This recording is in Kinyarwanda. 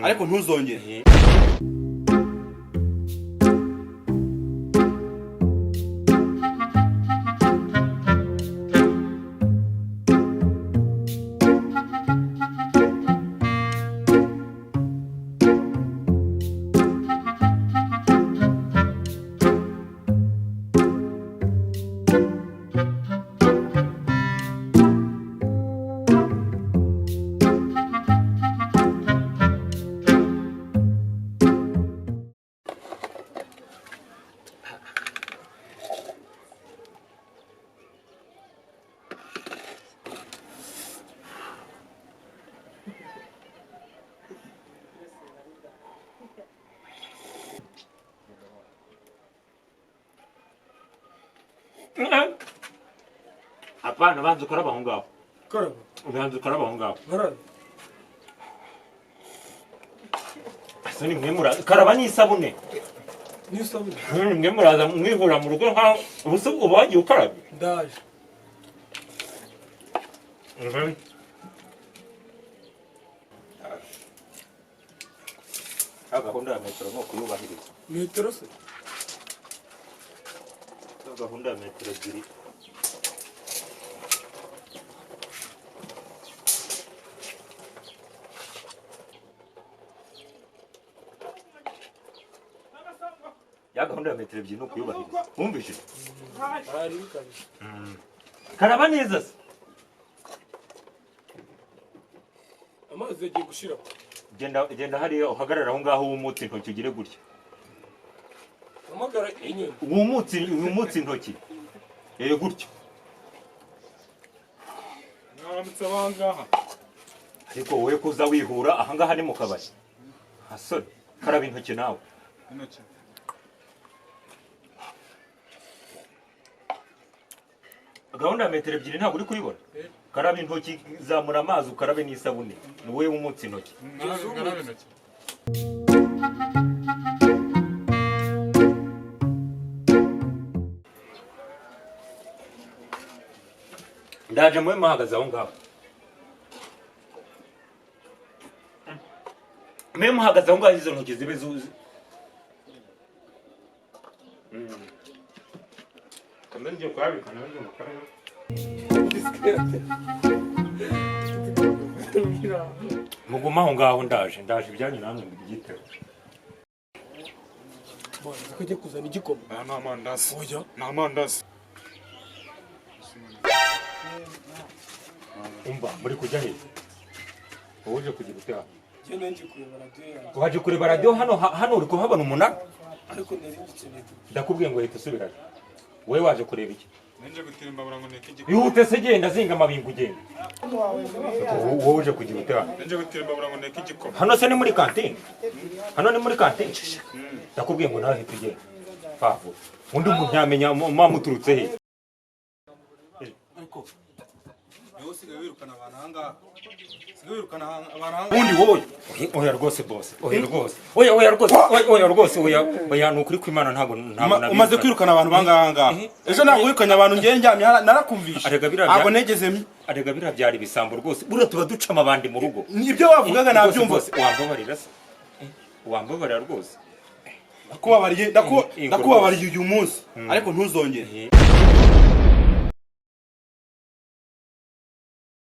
ariko ntuzongere. Hapana, banza ukaraba aho ngaho. Karaba. Banza ukaraba aho ngaho. Karaba. Asa ni mwe muraza karaba n'isabune. N'isabune. Mwe muraza mwihura mu rugo nka ubuso ubagiye ukaraba. Ndaje. Gahunda ya metero no kuyubahiriza. Metero se? Gahunda ya metero 2. Ya gahunda ya metero 2 no kuyubahiriza. Wumvise? Ari kabisa. Karaba neza se. Amazi yagiye gushira. Genda hariya uhagarara aho ngaho wumutse intoki ugire gutya. Amagara inyuma. Wumutse intoki. Gutya. Naramutse abangaha. Ariko wowe kuza wihura aha ngaha ni mu kabari. Hasore, karaba intoki nawe. Intoki. Gahunda ya metero 2 ntabwo uri kuyibona. Karaba intoki, zamura amazi ukarabe n'isabune. Ni wowe wumutse intoki. Karaba intoki. Ndaje mwe mahagaze aho ngaho. Mwe muhagaze aho ngaho izo ntoki zibe zuzi. Kamwe ngiye kwabika nawe ngiye mukaraba. Muguma aho ngaho ndaje ibyanyu namwe mbigiteho. Bwana kujya kuzana igikoma. Nta mandazi. Oya. Nta mandazi. Umva muri kujya he? Woje kugira utaha. Cyane nje kureba radio. Waje kureba radio hano uri kuhabona umunara? Ariko nari gikeneye. Ndakubwiye ngo hita usubirayo. Wowe waje kureba iki? Nje gutirimba burango neke igikoma. Ihute se genda zinga amabingu ugenda. Wowe uje kugira utaha. Nje gutirimba burango neke igikoma. Hano se ni muri kantine. Hano ni muri kantine. Ndakubwiye ngo nawe hita ugenda. Fafu. Undi umuntu yamenya muturutse he? Ariko yose wirukana abantu hanga. Wirukana abantu hanga. Undi wowe. Oya rwose boss. Oya rwose. Oya rwose. Oya nukuri kwimana ntago umaze kwirukana abantu banganga. Ejo ntabwo wirukanya abantu ngiye njyamye narakumvisha. Ntabwo negezemye. Arega birabyari bisambo rwose. Bura tuba ducama abandi mu rugo. Nibyo wavugaga nabyumva. Wambabarira se. Wambabarira rwose. Ndakubabariye uyu munsi ariko ntuzongere.